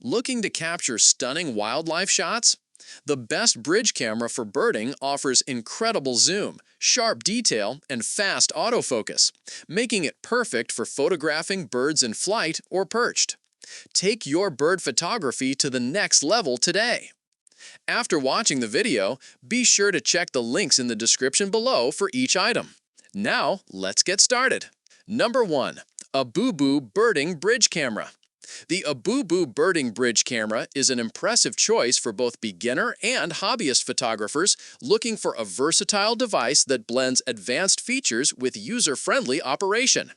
Looking to capture stunning wildlife shots? The best bridge camera for birding offers incredible zoom, sharp detail, and fast autofocus, making it perfect for photographing birds in flight or perched. Take your bird photography to the next level today. After watching the video, be sure to check the links in the description below for each item. Now, let's get started. Number 1. Aboobu Birding Bridge Camera. The Aboobu Birding Bridge Camera is an impressive choice for both beginner and hobbyist photographers looking for a versatile device that blends advanced features with user-friendly operation.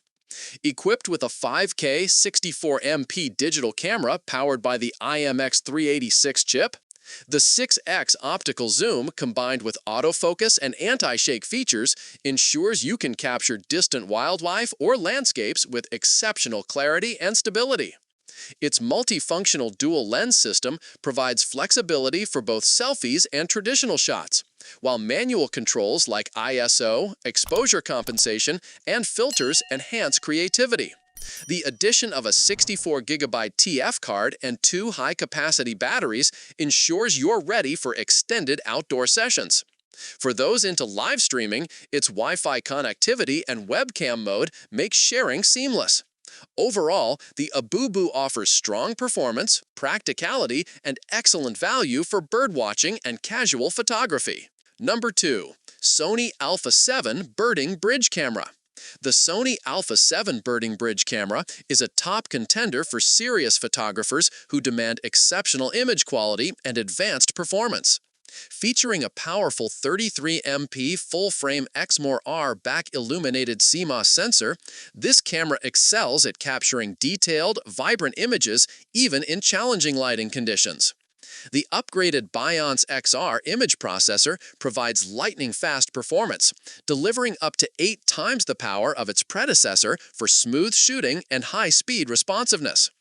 Equipped with a 5K 64MP digital camera powered by the IMX386 chip, the 6x optical zoom combined with autofocus and anti-shake features ensures you can capture distant wildlife or landscapes with exceptional clarity and stability. Its multifunctional dual lens system provides flexibility for both selfies and traditional shots, while manual controls like ISO, exposure compensation, and filters enhance creativity. The addition of a 64GB TF card and 2 high-capacity batteries ensures you're ready for extended outdoor sessions. For those into live streaming, its Wi-Fi connectivity and webcam mode make sharing seamless. Overall, the Aboobu offers strong performance, practicality, and excellent value for birdwatching and casual photography. Number 2. Sony Alpha 7 Birding Bridge Camera. The Sony Alpha 7 birding bridge camera is a top contender for serious photographers who demand exceptional image quality and advanced performance. Featuring a powerful 33MP full-frame Exmor-R back-illuminated CMOS sensor, this camera excels at capturing detailed, vibrant images even in challenging lighting conditions. The upgraded Bionz XR image processor provides lightning-fast performance, delivering up to 8 times the power of its predecessor for smooth shooting and high-speed responsiveness.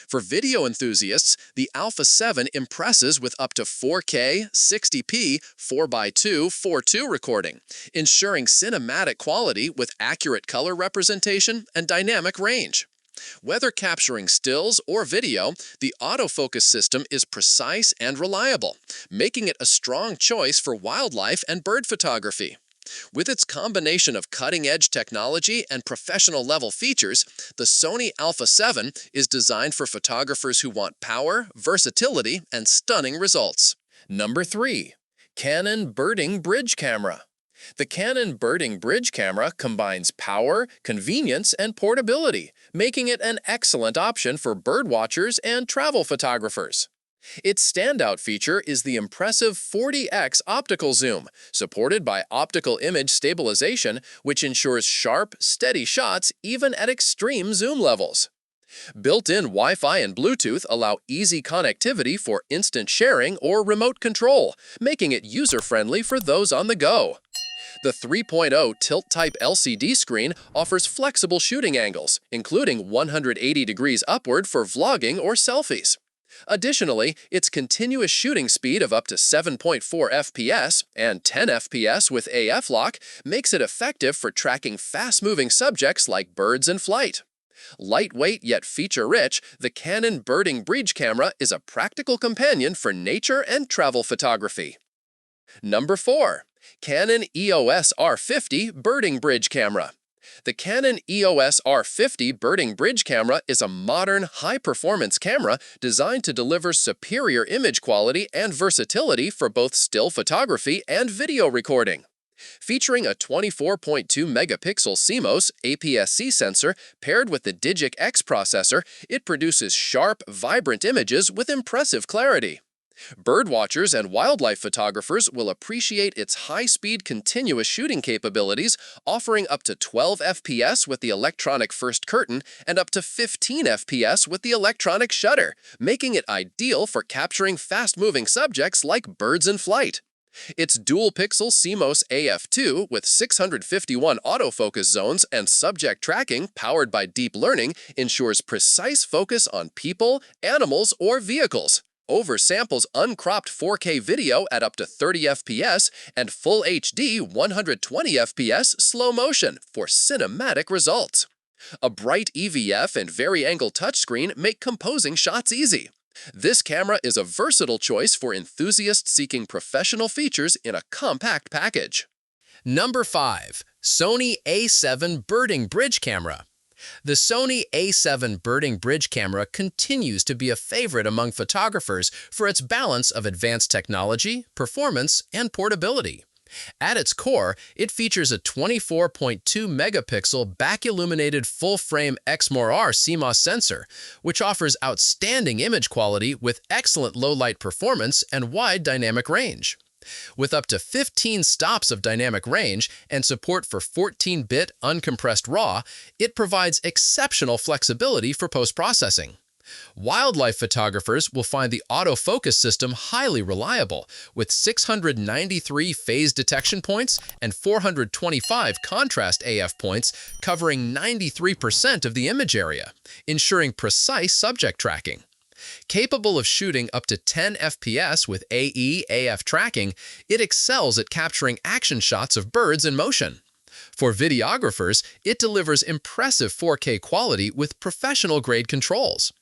For video enthusiasts, the Alpha 7 impresses with up to 4K 60p 4x2 4:2 recording, ensuring cinematic quality with accurate color representation and dynamic range. Whether capturing stills or video, the autofocus system is precise and reliable, making it a strong choice for wildlife and bird photography. With its combination of cutting-edge technology and professional-level features, the Sony Alpha 7 is designed for photographers who want power, versatility, and stunning results. Number 3. Canon Birding Bridge Camera. The Canon Birding Bridge Camera combines power, convenience, and portability, making it an excellent option for birdwatchers and travel photographers. Its standout feature is the impressive 40x optical zoom, supported by optical image stabilization, which ensures sharp, steady shots even at extreme zoom levels. Built-in Wi-Fi and Bluetooth allow easy connectivity for instant sharing or remote control, making it user-friendly for those on the go. The 3.0 tilt-type LCD screen offers flexible shooting angles, including 180 degrees upward for vlogging or selfies. Additionally, its continuous shooting speed of up to 7.4 FPS and 10 FPS with AF lock makes it effective for tracking fast-moving subjects like birds in flight. Lightweight yet feature-rich, the Canon Birding Bridge Camera is a practical companion for nature and travel photography. Number 4. Canon EOS R50 Birding Bridge Camera. The Canon EOS R50 birding bridge camera is a modern, high-performance camera designed to deliver superior image quality and versatility for both still photography and video recording. Featuring a 24.2-megapixel CMOS APS-C sensor paired with the Digic X processor, it produces sharp, vibrant images with impressive clarity. Birdwatchers and wildlife photographers will appreciate its high-speed continuous shooting capabilities, offering up to 12 FPS with the electronic first curtain and up to 15 FPS with the electronic shutter, making it ideal for capturing fast-moving subjects like birds in flight. Its dual-pixel CMOS AF2 with 651 autofocus zones and subject tracking powered by deep learning ensures precise focus on people, animals, or vehicles. Oversamples uncropped 4K video at up to 30 FPS and Full HD 120 FPS slow motion for cinematic results. A bright EVF and vari-angle touchscreen make composing shots easy, This camera is a versatile choice for enthusiasts seeking professional features in a compact package. Number 5. Sony A7 Birding Bridge Camera. The Sony A7 Birding Bridge Camera continues to be a favorite among photographers for its balance of advanced technology, performance, and portability. At its core, it features a 24.2-megapixel back-illuminated full-frame XMOR-R CMOS sensor, which offers outstanding image quality with excellent low-light performance and wide dynamic range. With up to 15 stops of dynamic range and support for 14-bit uncompressed RAW, it provides exceptional flexibility for post-processing. Wildlife photographers will find the autofocus system highly reliable, with 693 phase detection points and 425 contrast AF points covering 93% of the image area, ensuring precise subject tracking. Capable of shooting up to 10 FPS with AE/AF tracking, it excels at capturing action shots of birds in motion. For videographers, it delivers impressive 4K quality with professional-grade controls.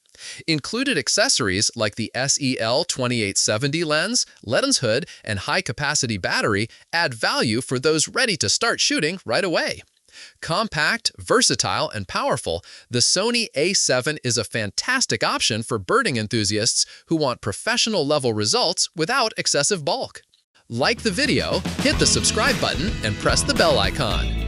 Included accessories like the SEL2870 lens, lens hood, and high-capacity battery add value for those ready to start shooting right away. Compact, versatile, and powerful, the Sony A7 is a fantastic option for birding enthusiasts who want professional-level results without excessive bulk. Like the video, hit the subscribe button, and press the bell icon.